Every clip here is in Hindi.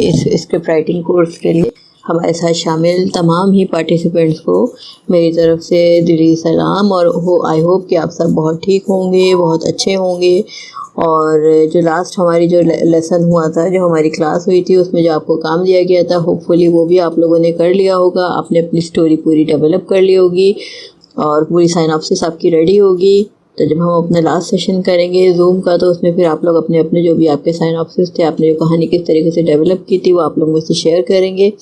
इस स्क्रिप्ट राइटिंग कोर्स के लिए हमारे साथ शामिल तमाम ही पार्टिसिपेंट्स को मेरी तरफ से दिली सलाम और आई होप कि आप सब बहुत ठीक होंगे, बहुत अच्छे होंगे। और जो लास्ट हमारी जो लेसन हुआ था, जो हमारी क्लास हुई थी, उसमें जो आपको काम दिया गया था, होपफुली वो भी आप लोगों ने कर लिया होगा। आपने अपनी स्टोरी पूरी डेवलप कर ली होगी और पूरी साइनॉप्सिस आपकी रेडी होगी। तो जब हम अपना लास्ट सेशन करेंगे जूम का, तो उसमें फिर आप लोग अपने अपने जो भी आपके साइनॉप्सिस थे, आपने जो कहानी किस तरीके से डेवलप की थी, वो आप लोग मुझसे शेयर करेंगे।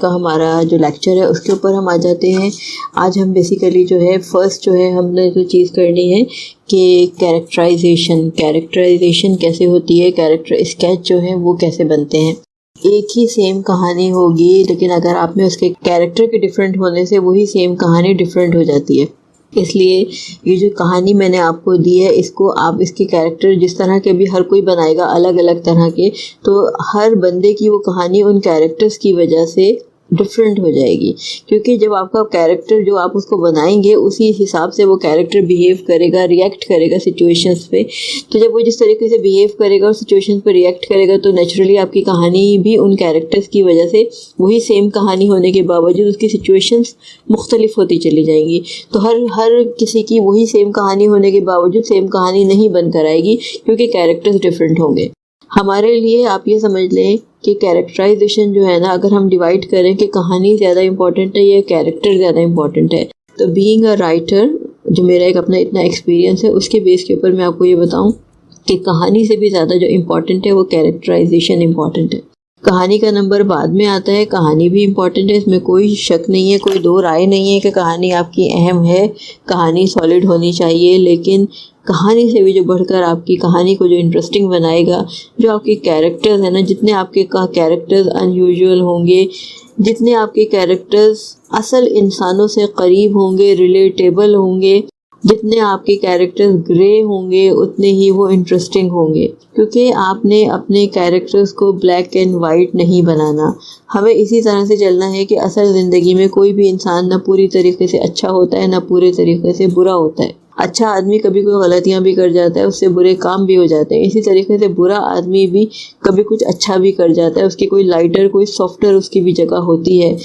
का हमारा जो लेक्चर है उसके ऊपर हम आ जाते हैं। आज हम बेसिकली जो है फर्स्ट जो है हमने जो चीज़ करनी है कि कैरेक्टराइजेशन कैसे होती है, कैरेक्टर स्केच जो है वो कैसे बनते हैं। एक ही सेम कहानी होगी, लेकिन अगर आपने उसके कैरेक्टर के डिफरेंट होने से वही सेम कहानी डिफरेंट हो जाती है। इसलिए ये जो कहानी मैंने आपको दी है, इसको आप इसके कैरेक्टर जिस तरह के भी हर कोई बनाएगा अलग अलग तरह के, तो हर बंदे की वो कहानी उन कैरेक्टर्स की वजह से डिफरेंट हो जाएगी। क्योंकि जब आपका कैरेक्टर जो आप उसको बनाएंगे उसी हिसाब से वो कैरेक्टर बिहेव करेगा, रिएक्ट करेगा सिचुएशंस पे। तो जब वो जिस तरीके से बिहेव करेगा और सिचुएशंस पे रिएक्ट करेगा, तो नेचुरली आपकी कहानी भी उन कैरेक्टर्स की वजह से वही सेम कहानी होने के बावजूद उसकी सिचुएशंस मुख्तलिफ होती चली जाएंगी। तो हर किसी की वही सेम कहानी होने के बावजूद सेम कहानी नहीं बनकर आएगी, क्योंकि कैरेक्टर्स डिफरेंट होंगे। हमारे लिए आप ये समझ लें कि कैरेक्टराइजेशन जो है ना, अगर हम डिवाइड करें कि कहानी ज़्यादा इम्पॉर्टेंट है या कैरेक्टर ज़्यादा इम्पॉर्टेंट है, तो बीइंग अ राइटर, जो मेरा एक अपना इतना एक्सपीरियंस है, उसके बेस के ऊपर मैं आपको ये बताऊं कि कहानी से भी ज़्यादा जो इम्पॉर्टेंट है वो कैरेक्टराइजेशन इम्पॉर्टेंट है। कहानी का नंबर बाद में आता है, कहानी भी इम्पॉर्टेंट है, इसमें कोई शक नहीं है, कोई दो राय नहीं है कि कहानी आपकी अहम है, कहानी सॉलिड होनी चाहिए। लेकिन कहानी से भी जो बढ़कर आपकी कहानी को जो इंटरेस्टिंग बनाएगा, जो आपके कैरेक्टर्स हैं ना, जितने आपके कैरेक्टर्स अनयूजुअल होंगे, जितने आपके कैरेक्टर्स असल इंसानों से करीब होंगे, रिलेटेबल होंगे, जितने आपके कैरेक्टर्स ग्रे होंगे, उतने ही वो इंटरेस्टिंग होंगे। क्योंकि आपने अपने कैरेक्टर्स को ब्लैक एंड वाइट नहीं बनाना। हमें इसी तरह से चलना है कि असल ज़िंदगी में कोई भी इंसान ना पूरी तरीके से अच्छा होता है, ना पूरे तरीके से बुरा होता है। अच्छा आदमी कभी कोई गलतियां भी कर जाता है, उससे बुरे काम भी हो जाते हैं। इसी तरीके से बुरा आदमी भी कभी कुछ अच्छा भी कर जाता है, उसकी कोई लाइटर कोई सॉफ्टर उसकी भी जगह होती है।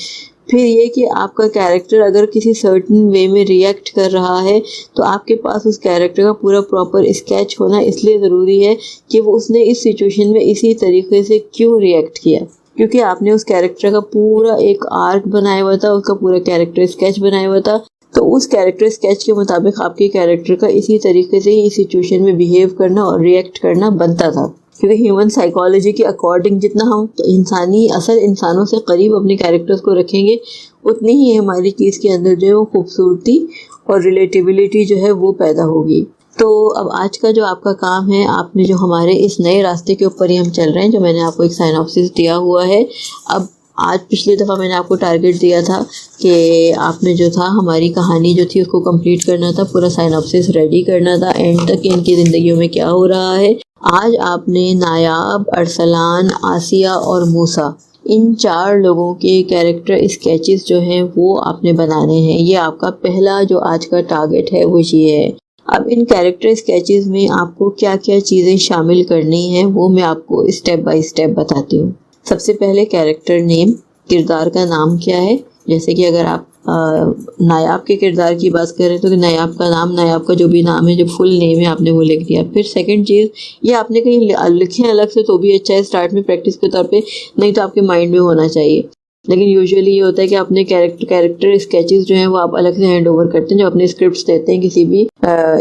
फिर ये कि आपका कैरेक्टर अगर किसी सर्टेन वे में रिएक्ट कर रहा है, तो आपके पास उस कैरेक्टर का पूरा प्रॉपर स्केच होना इसलिए ज़रूरी है कि वो उसने इस सिचुएशन में इसी तरीके से क्यों रिएक्ट किया, क्योंकि आपने उस कैरेक्टर का पूरा एक आर्क बनाया हुआ था, उसका पूरा कैरेक्टर स्केच बनाया हुआ था। तो उस कैरेक्टर स्केच के मुताबिक आपके कैरेक्टर का इसी तरीके से ही इस सिचुएशन में बिहेव करना और रिएक्ट करना बनता था। क्योंकि ह्यूमन साइकोलॉजी के अकॉर्डिंग जितना हम इंसानी असल इंसानों से करीब अपने कैरेक्टर्स को रखेंगे, उतनी ही हमारी चीज़ के अंदर जो है वो खूबसूरती और रिलेटेबिलिटी जो है वो पैदा होगी। तो अब आज का जो आपका काम है, आपने जो हमारे इस नए रास्ते के ऊपर ही हम चल रहे हैं, जो मैंने आपको एक साइनॉप्सिस दिया हुआ है। अब आज पिछली दफ़ा मैंने आपको टारगेट दिया था कि आपने जो था हमारी कहानी जो थी उसको कंप्लीट करना था, पूरा साइनॉप्सिस रेडी करना था एंड तक इनकी ज़िंदगियों में क्या हो रहा है। आज आपने नायाब, अरसलान, आसिया और मूसा, इन 4 लोगों के कैरेक्टर स्केचेस जो हैं वो आपने बनाने हैं। ये आपका पहला जो आज का टारगेट है वो ये है। अब इन कैरेक्टर स्केचेस में आपको क्या क्या चीज़ें शामिल करनी हैं वो मैं आपको स्टेप बाय स्टेप बताती हूँ। सबसे पहले कैरेक्टर नेम, किरदार का नाम क्या है। जैसे कि अगर आप नायाब के किरदार की बात करें तो नायाब का नाम, नायाब का जो भी नाम है, जो फुल नेम है, आपने वो लिख दिया। फिर सेकंड चीज़, ये आपने कहीं लिखे अलग से तो भी अच्छा है, स्टार्ट में प्रैक्टिस के तौर पे, नहीं तो आपके माइंड में होना चाहिए। लेकिन यूजुअली ये होता है कि अपने कैरेक्टर स्केचेस जो हैं वो आप अलग से हैंड ओवर करते हैं। जब अपने स्क्रिप्ट्स देते हैं किसी भी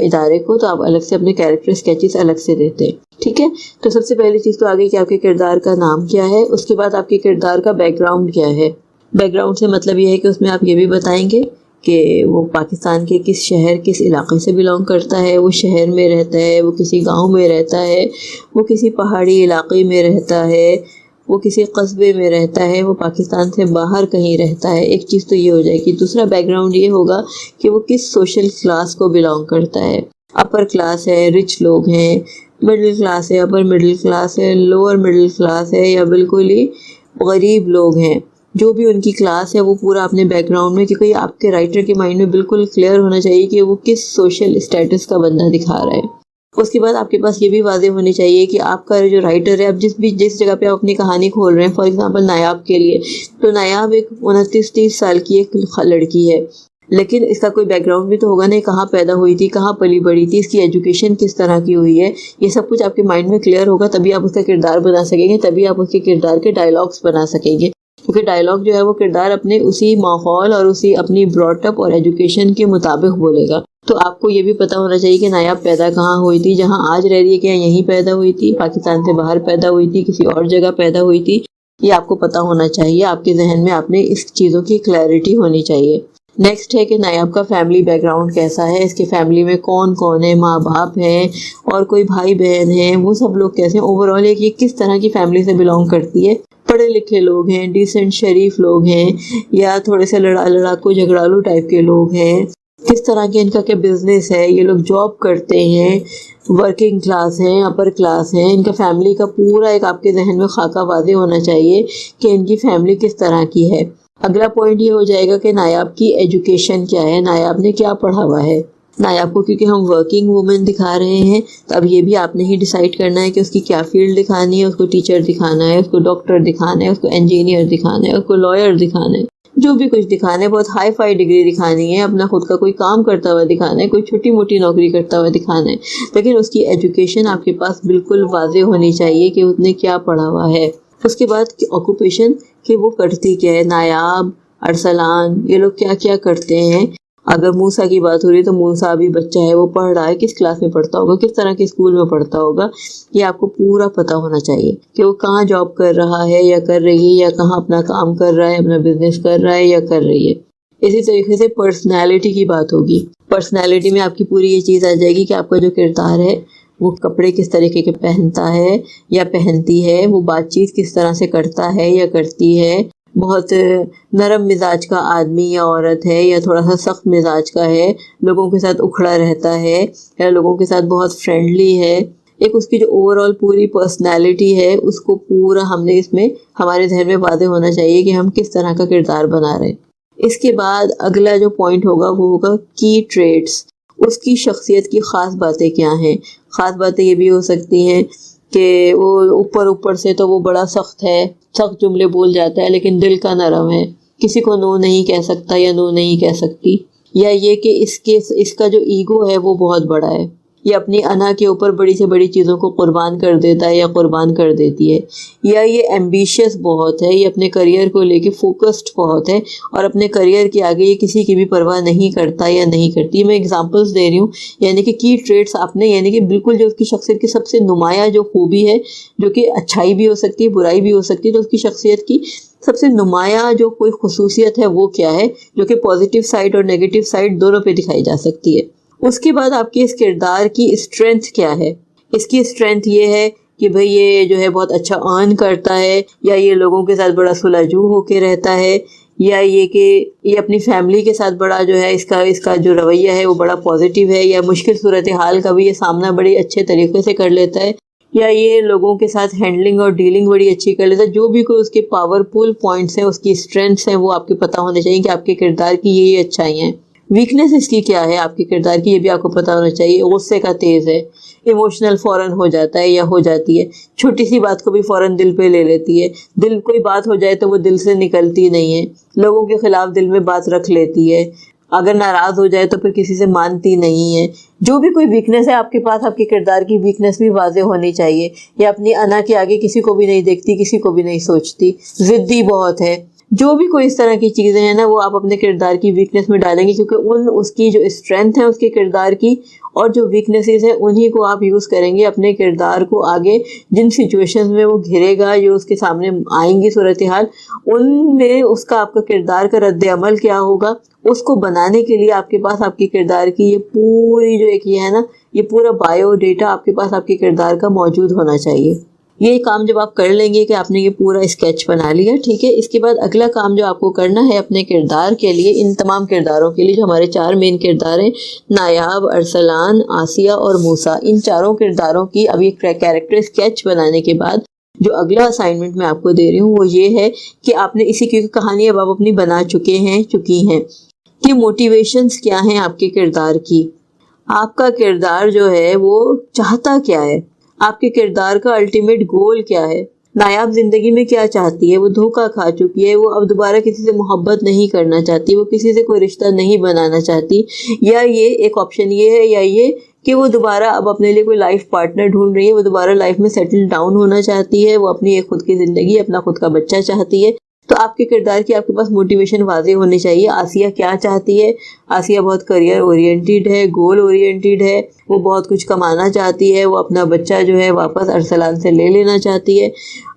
इदारे को, तो आप अलग से अपने कैरेक्टर स्केचेस अलग से देते हैं। ठीक है, तो सबसे पहली चीज़ तो आ गई कि आपके किरदार का नाम क्या है। उसके बाद आपके किरदार का बैकग्राउंड क्या है। बैकग्राउंड से मतलब ये है कि उसमें आप ये भी बताएंगे कि वो पाकिस्तान के किस शहर, किस इलाके से बिलोंग करता है, वो शहर में रहता है, वो किसी गांव में रहता है, वो किसी पहाड़ी इलाके में रहता है, वो किसी कस्बे में रहता है, वो पाकिस्तान से बाहर कहीं रहता है। एक चीज़ तो ये हो जाएगी। दूसरा बैकग्राउंड ये होगा कि वो किस सोशल क्लास को बिलोंग करता है। अपर क्लास है, रिच लोग हैं, मिडिल क्लास है, अपर मिडिल क्लास है, लोअर मिडिल क्लास है, या बिल्कुल ही गरीब लोग हैं। जो भी उनकी क्लास है वो पूरा अपने बैकग्राउंड में, क्योंकि आपके राइटर के माइंड में बिल्कुल क्लियर होना चाहिए कि वो किस सोशल स्टेटस का बंदा दिखा रहा है। उसके बाद आपके पास ये भी वाज़ेह होनी चाहिए कि आपका जो राइटर है, आप जिस जगह पे आप अपनी कहानी खोल रहे हैं, फॉर एग्जांपल नायाब के लिए, तो नायाब एक 29-30 साल की एक लड़की है, लेकिन इसका कोई बैकग्राउंड भी तो होगा नहीं, कहाँ पैदा हुई थी, कहाँ पली बड़ी थी, इसकी एजुकेशन किस तरह की हुई है, ये सब कुछ आपके माइंड में क्लियर होगा, तभी आप उसका किरदार बना सकेंगे, तभी आप उसके किरदार के डायलॉग्स बना सकेंगे। क्योंकि डायलॉग जो है वो किरदार अपने उसी माहौल और उसी अपनी ब्रॉटअप और एजुकेशन के मुताबिक बोलेगा। तो आपको ये भी पता होना चाहिए कि नायाब पैदा कहाँ हुई थी, जहाँ आज रह रही है क्या यहीं पैदा हुई थी, पाकिस्तान से बाहर पैदा हुई थी, किसी और जगह पैदा हुई थी, ये आपको पता होना चाहिए। आपके जहन में आपने इस चीज़ों की क्लैरिटी होनी चाहिए। नेक्स्ट है कि नायाब का फैमिली बैकग्राउंड कैसा है, इसके फैमिली में कौन कौन है, माँ बाप हैं और कोई भाई बहन है, वो सब लोग कैसे हैं, ओवरऑल ये किस तरह की फैमिली से बिलोंग करती है, पढ़े लिखे लोग हैं, डिसेंट शरीफ लोग हैं, या थोड़े से लड़ाकू झगड़ालू टाइप के लोग हैं, किस तरह के इनका क्या बिजनेस है, ये लोग जॉब करते हैं, वर्किंग क्लास हैं, अपर क्लास हैं, इनका फैमिली का पूरा एक आपके जहन में खाका वाज़ेह होना चाहिए कि इनकी फैमिली किस तरह की है। अगला पॉइंट ये हो जाएगा कि नायाब की एजुकेशन क्या है, नायाब ने क्या पढ़ा हुआ है। नायाब को क्योंकि हम वर्किंग वुमेन दिखा रहे हैं, तो अब ये भी आपने ही डिसाइड करना है कि उसकी क्या फील्ड दिखानी है, उसको टीचर दिखाना है, उसको डॉक्टर दिखाना है, उसको इंजीनियर दिखाना है, उसको लॉयर दिखाना है, जो भी कुछ दिखाना है, बहुत हाई फाई डिग्री दिखानी है, अपना खुद का कोई काम करता हुआ दिखाना है, कोई छोटी मोटी नौकरी करता हुआ दिखाना है, लेकिन उसकी एजुकेशन आपके पास बिल्कुल वाज़ेह होनी चाहिए कि उसने क्या पढ़ा हुआ है। उसके बाद ऑक्यूपेशन कि वो करती क्या है, नायाब, अरसलान, ये लोग क्या क्या करते हैं। अगर मूसा की बात हो रही है तो मूसा अभी बच्चा है, वो पढ़ रहा है, किस क्लास में पढ़ता होगा, किस तरह के स्कूल में पढ़ता होगा, ये आपको पूरा पता होना चाहिए कि वो कहाँ जॉब कर रहा है या कर रही है, या कहाँ अपना काम कर रहा है, अपना बिजनेस कर रहा है या कर रही है। इसी तरीके से पर्सनैलिटी की बात होगी। पर्सनैलिटी में आपकी पूरी ये चीज़ आ जाएगी कि आपका जो किरदार है वो कपड़े किस तरीके के पहनता है या पहनती है, वो बातचीत किस तरह से करता है या करती है, बहुत नरम मिजाज का आदमी या औरत है या थोड़ा सा सख्त मिजाज का है, लोगों के साथ उखड़ा रहता है या लोगों के साथ बहुत फ्रेंडली है। एक उसकी जो ओवरऑल पूरी पर्सनैलिटी है उसको पूरा हमने इसमें हमारे जहन में वाज़ेह होना चाहिए कि हम किस तरह का किरदार बना रहे हैं। इसके बाद अगला जो पॉइंट होगा वो होगा की ट्रेड्स, उसकी शख्सियत की ख़ास बातें क्या हैं। ख़ास बातें ये भी हो सकती हैं कि वो ऊपर से तो वो बड़ा सख्त है, सख्त जुमले बोल जाता है, लेकिन दिल का नरम है, किसी को नो नहीं कह सकता या नो नहीं कह सकती, या ये कि इसका जो ईगो है वो बहुत बड़ा है, ये अपनी अना के ऊपर बड़ी से बड़ी चीज़ों को कुर्बान कर देता है या कुर्बान कर देती है, या ये एम्बिशियस बहुत है, ये अपने करियर को लेके फोकस्ड बहुत है और अपने करियर के आगे ये किसी की भी परवाह नहीं करता या नहीं करती। मैं एग्जांपल्स दे रही हूँ, यानी कि की ट्रेड्स आपने, यानी कि बिल्कुल जो उसकी शख्सियत की सबसे नुमाया जो खूबी है, जो कि अच्छाई भी हो सकती है बुराई भी हो सकती है, तो उसकी शख्सियत की सबसे नुमाया जो कोई खुसूसियत है वो क्या है, जो कि पॉजिटिव साइड और नेगेटिव साइड दोनों पे दिखाई जा सकती है। उसके बाद आपके इस किरदार की स्ट्रेंथ क्या है। इसकी स्ट्रेंथ ये है कि भाई ये जो है बहुत अच्छा अर्न करता है, या ये लोगों के साथ बड़ा सुलझू होके रहता है, या ये कि ये अपनी फैमिली के साथ बड़ा जो है इसका जो रवैया है वो बड़ा पॉजिटिव है, या मुश्किल सूरत हाल का भी ये सामना बड़ी अच्छे तरीके से कर लेता है, या ये लोगों के साथ हैंडलिंग और डीलिंग बड़ी अच्छी कर लेता है। जो भी कोई उसके पावरफुल पॉइंट्स हैं, उसकी स्ट्रेंथ्स हैं, वो आपके पता होने चाहिए कि आपके किरदार की ये अच्छाइयाँ हैं। वीकनेस इसकी क्या है आपके किरदार की, ये भी आपको पता होना चाहिए। गुस्से का तेज है, इमोशनल फ़ौरन हो जाता है या हो जाती है, छोटी सी बात को भी फ़ौरन दिल पे ले लेती है, दिल कोई बात हो जाए तो वो दिल से निकलती नहीं है, लोगों के खिलाफ दिल में बात रख लेती है, अगर नाराज़ हो जाए तो फिर किसी से मानती नहीं है। जो भी कोई वीकनेस है आपके पास, आपके किरदार की वीकनेस भी वाज़ेह होनी चाहिए। ये अपनी अना के आगे किसी को भी नहीं देखती, किसी को भी नहीं सोचती, ज़िद्दी बहुत है। जो भी कोई इस तरह की चीज़ें हैं ना, वो आप अपने किरदार की वीकनेस में डालेंगे, क्योंकि उसकी जो स्ट्रेंथ है उसके किरदार की और जो वीकनेसेस हैं उन्हीं को आप यूज़ करेंगे अपने किरदार को आगे जिन सिचुएशंस में वो घिरेगा, जो उसके सामने आएंगी सूरत हाल, उनमें उसका आपका किरदार का रद्द अमल क्या होगा, उसको बनाने के लिए आपके पास आपके किरदार की ये पूरी जो एक ये है ना, ये पूरा बायोडेटा आपके पास आपके किरदार का मौजूद होना चाहिए। ये काम जब आप कर लेंगे कि आपने ये पूरा स्केच बना लिया, ठीक है, इसके बाद अगला काम जो आपको करना है अपने किरदार के लिए, इन तमाम किरदारों के लिए जो हमारे 4 मेन किरदार हैं, नायाब, अरसलान, आसिया और मूसा, इन चारों किरदारों की अब ये कैरेक्टर स्केच बनाने के बाद जो अगला असाइनमेंट मैं आपको दे रही हूँ वो ये है कि आपने इसी की कहानी अब आप अपनी बना चुकी हैं कि मोटिवेशंस क्या हैं आपके किरदार की। आपका किरदार जो है वो चाहता क्या है, आपके किरदार का अल्टीमेट गोल क्या है। नायाब जिंदगी में क्या चाहती है, वो धोखा खा चुकी है, वो अब दोबारा किसी से मोहब्बत नहीं करना चाहती, वो किसी से कोई रिश्ता नहीं बनाना चाहती, या ये एक ऑप्शन ये है, या ये कि वो दोबारा अब अपने लिए कोई लाइफ पार्टनर ढूंढ रही है, वो दोबारा लाइफ में सेटल डाउन होना चाहती है, वो अपनी एक खुद की ज़िंदगी, अपना खुद का बच्चा चाहती है। तो आपके किरदार की आपके पास मोटिवेशन वाज़ेह होनी चाहिए। आसिया क्या चाहती है, आसिया बहुत करियर ओरिएंटेड है, गोल ओरिएंटेड है, वो बहुत कुछ कमाना चाहती है, वो अपना बच्चा जो है वापस अरसलान से ले लेना चाहती है।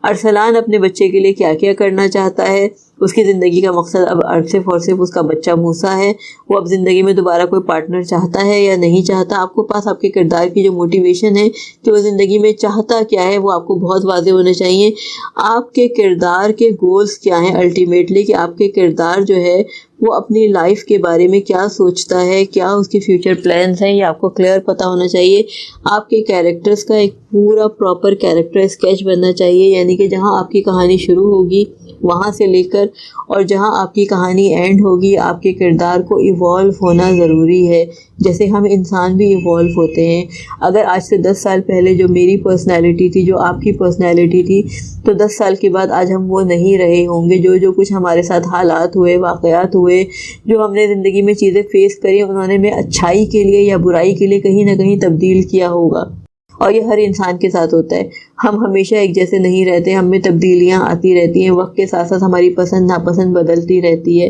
अरसलान अपने बच्चे के लिए क्या क्या करना चाहता है, उसकी ज़िंदगी का मकसद अब सिर्फ और सिर्फ उसका बच्चा मूसा है। वो अब ज़िंदगी में दोबारा कोई पार्टनर चाहता है या नहीं चाहता। आपको पास आपके किरदार की जो मोटिवेशन है कि वो ज़िंदगी में चाहता क्या है, वो आपको बहुत वाज़ेह होने चाहिए। आपके किरदार के गोल्स क्या हैं अल्टीमेटली, कि आपके किरदार जो है वो अपनी लाइफ के बारे में क्या सोचता है, क्या उसके फ्यूचर प्लान्स हैं, ये आपको क्लियर पता होना चाहिए। आपके कैरेक्टर्स का एक पूरा प्रॉपर कैरेक्टर स्केच बनना चाहिए, यानी कि जहाँ आपकी कहानी शुरू होगी वहाँ से लेकर और जहाँ आपकी कहानी एंड होगी, आपके किरदार को इवॉल्व होना ज़रूरी है, जैसे हम इंसान भी इवॉल्व होते हैं। अगर आज से 10 साल पहले जो मेरी पर्सनैलिटी थी, जो आपकी पर्सनैलिटी थी, तो 10 साल के बाद आज हम वो नहीं रहे होंगे। जो जो कुछ हमारे साथ हालात हुए, वाक़यात हुए, जो हमने ज़िंदगी में चीज़ें फ़ेस करी, उन्होंने हमें अच्छाई के लिए या बुराई के लिए कहीं ना कहीं तब्दील किया होगा। और ये हर इंसान के साथ होता है। हम हमेशा एक जैसे नहीं रहते, हम में तब्दीलियाँ आती रहती हैं, वक्त के साथ साथ हमारी पसंद नापसंद बदलती रहती है।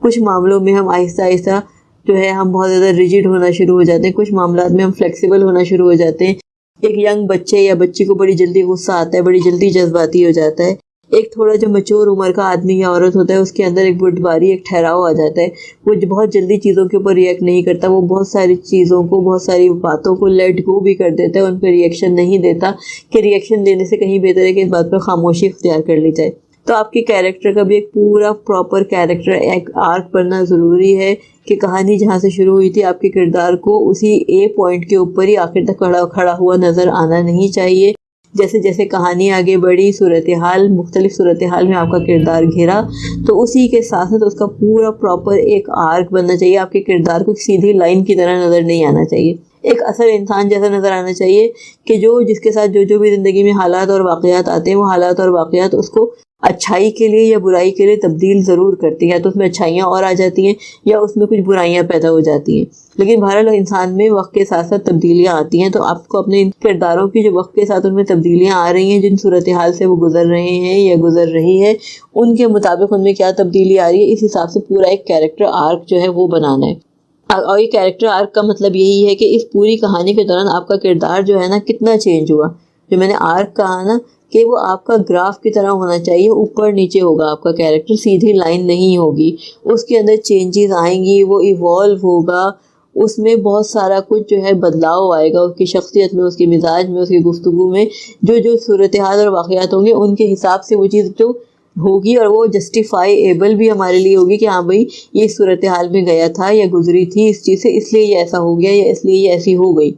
कुछ मामलों में हम आहिस्ता आहिस्ता जो है हम बहुत ज़्यादा रिजिड होना शुरू हो जाते हैं, कुछ मामलात में हम फ्लेक्सिबल होना शुरू हो जाते हैं। एक यंग बच्चे या बच्ची को बड़ी जल्दी गुस्सा आता है, बड़ी जल्दी जज्बाती हो जाता है। एक थोड़ा जो मैच्योर उम्र का आदमी या औरत होता है, उसके अंदर एक बुर्दबारी, एक ठहराव आ जाता है। वो बहुत जल्दी चीज़ों के ऊपर रिएक्ट नहीं करता, वो बहुत सारी चीज़ों को, बहुत सारी बातों को लेट गो भी कर देता है, उन पर रिएक्शन नहीं देता, कि रिएक्शन देने से कहीं बेहतर है कि इस बात पर खामोशी इख्तियार कर ली जाए। तो आपके कैरेक्टर का भी एक पूरा प्रॉपर कैरेक्टर एक आर्क बनना ज़रूरी है, कि कहानी जहाँ से शुरू हुई थी आपके किरदार को उसी ए पॉइंट के ऊपर ही आखिर तक खड़ा हुआ नज़र आना नहीं चाहिए। जैसे जैसे कहानी आगे बढ़ी, मुख्तलिफ सूरत हाल में आपका किरदार घिरा, तो उसी के साथ साथ उसका पूरा प्रॉपर एक आर्क बनना चाहिए। आपके किरदार को सीधी लाइन की तरह नज़र नहीं आना चाहिए, एक असल इंसान जैसा नज़र आना चाहिए, कि जिसके साथ जो भी ज़िंदगी में हालात और वाक़यात आते हैं, वो हालात और वाक़यात उसको अच्छाई के लिए या बुराई के लिए तब्दील ज़रूर करती है। तो उसमें अच्छाइयाँ और आ जाती हैं या उसमें कुछ बुराइयाँ पैदा हो जाती हैं, लेकिन बहरहाल इंसान में वक्त के साथ साथ तब्दीलियाँ आती हैं। तो आपको अपने किरदारों की जो वक्त के साथ उनमें तब्दीलियाँ आ रही हैं, जिन सूरत हाल से वो गुजर रहे हैं या गुजर रही है, उनके मुताबिक उनमें क्या तब्दीली आ रही है, इस हिसाब से पूरा एक कैरेक्टर आर्क जो है वो बनाना है। और ये कैरेक्टर आर्क का मतलब यही है कि इस पूरी कहानी के दौरान आपका किरदार जो है ना कितना चेंज हुआ। जो मैंने आर्क कहा ना, कि वो आपका ग्राफ की तरह होना चाहिए, ऊपर नीचे होगा आपका कैरेक्टर, सीधी लाइन नहीं होगी, उसके अंदर चेंजेस आएंगी, वो इवॉल्व होगा, उसमें बहुत सारा कुछ जो है बदलाव आएगा, उसकी शख्सियत में, उसके मिजाज में, उसकी गुफ्तगू में, जो सूरत हाल और वाक़यात होंगे उनके हिसाब से वो चीज़ जो होगी, और वो जस्टिफाइएबल भी हमारे लिए होगी कि हाँ भाई ये सूरत हाल में गया था या गुजरी थी इस चीज़ से, इसलिए ये ऐसा हो गया या इसलिए ये ऐसी हो गई।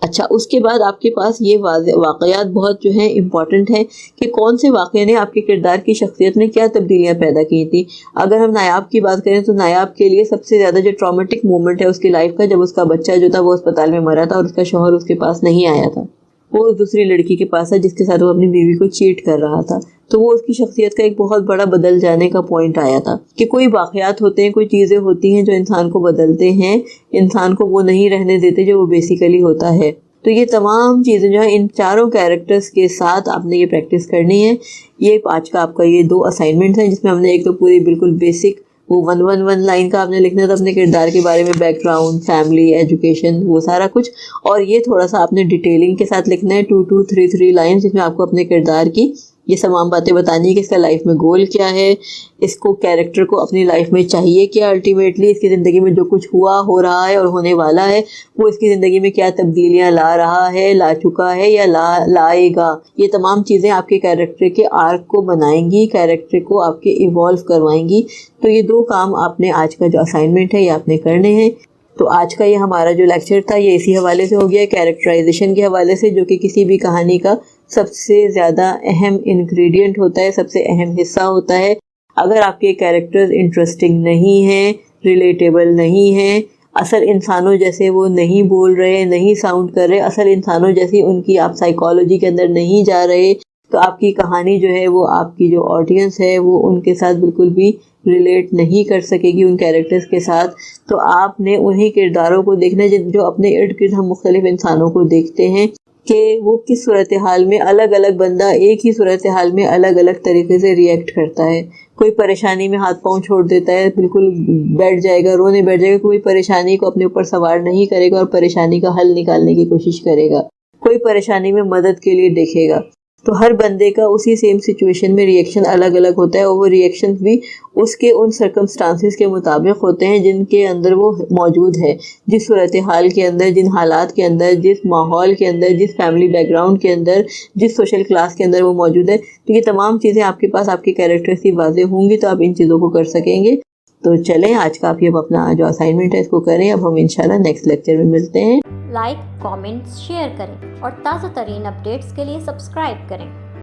अच्छा, उसके बाद आपके पास ये वाक़यात बहुत जो हैं इम्पॉर्टेंट हैं, कि कौन से वाक़े ने आपके किरदार की शख्सियत में क्या तब्दीलियाँ पैदा की थी। अगर हम नायाब की बात करें तो नायाब के लिए सबसे ज़्यादा जो ट्रॉमेटिक मोमेंट है उसकी लाइफ का, जब उसका बच्चा जो था वो अस्पताल में मरा था और उसका शौहर उसके पास नहीं आया था, वो दूसरी लड़की के पास है जिसके साथ वो अपनी बीवी को चीट कर रहा था। तो वो उसकी शख्सियत का एक बहुत बड़ा बदल जाने का पॉइंट आया था, कि कोई वाक़यात होते हैं, कोई चीज़ें होती हैं जो इंसान को बदलते हैं, इंसान को वो नहीं रहने देते जो वो बेसिकली होता है। तो ये तमाम चीज़ें जो है इन चारों कैरेक्टर्स के साथ आपने ये प्रैक्टिस करनी है। ये आज का आपका ये 2 असाइनमेंट्स हैं, जिसमें हमने एक तो पूरी बिल्कुल बेसिक वो 1 लाइन का आपने लिखना था अपने किरदार के बारे में, बैकग्राउंड, फैमिली, एजुकेशन, वो सारा कुछ, और ये थोड़ा सा आपने डिटेलिंग के साथ लिखना है 2 3 लाइन, जिसमें आपको अपने किरदार की ये तमाम बातें बतानी है कि इसका लाइफ में गोल क्या है, इसको कैरेक्टर को अपनी लाइफ में चाहिए क्या, अल्टीमेटली इसकी ज़िंदगी में जो कुछ हुआ, हो रहा है और होने वाला है, वो इसकी ज़िंदगी में क्या तब्दीलियाँ ला रहा है, ला चुका है या लाएगा। ये तमाम चीज़ें आपके कैरेक्टर के आर्क को बनाएंगी, कैरेक्टर को आपके इवॉल्व करवाएंगी। तो ये 2 काम आपने आज का जो असाइनमेंट है ये आपने करने हैं। तो आज का ये हमारा जो लेक्चर था ये इसी हवाले से हो गया, कैरेक्टराइजेशन के हवाले से, जो कि किसी भी कहानी का सबसे ज़्यादा अहम इंग्रेडिएंट होता है, सबसे अहम हिस्सा होता है। अगर आपके कैरेक्टर्स इंटरेस्टिंग नहीं हैं, रिलेटेबल नहीं हैं, असल इंसानों जैसे वो नहीं बोल रहे, नहीं साउंड कर रहे, असल इंसानों जैसी उनकी आप साइकोलॉजी के अंदर नहीं जा रहे, तो आपकी कहानी जो है वो आपकी जो ऑडियंस है वो उनके साथ बिल्कुल भी रिलेट नहीं कर सकेगी उन कैरेक्टर्स के साथ। तो आपने उन्हीं किरदारों को देखना है जो अपने इर्द गिर्द हम मुख्तलिफ इंसानों को देखते हैं कि वो किस सूरत हाल में अलग अलग बंदा एक ही सूरत हाल में अलग अलग तरीके से रिएक्ट करता है। कोई परेशानी में हाथ पांव छोड़ देता है, बिल्कुल बैठ जाएगा, रोने बैठ जाएगा, कोई परेशानी को अपने ऊपर सवार नहीं करेगा और परेशानी का हल निकालने की कोशिश करेगा, कोई परेशानी में मदद के लिए देखेगा। तो हर बंदे का उसी सेम सिचुएशन में रिएक्शन अलग अलग होता है और वो रिएक्शन भी उसके उन सर्कमस्टांसिस के मुताबिक होते हैं जिनके अंदर वो मौजूद है, जिस सूरत हाल के अंदर, जिन हालात के अंदर, जिस माहौल के अंदर, जिस फैमिली बैकग्राउंड के अंदर, जिस सोशल क्लास के अंदर वो मौजूद है। तो ये तमाम चीज़ें आपके पास आपके कैरेक्टर से वाज़ेह होंगी तो आप इन चीज़ों को कर सकेंगे। तो चलें, आज का आप ये अपना जो असाइनमेंट है इसको करें। अब हम इंशाल्लाह नेक्स्ट लेक्चर में मिलते हैं। लाइक, कमेंट्स, शेयर करें और ताज़ा तरीन अपडेट्स के लिए सब्सक्राइब करें।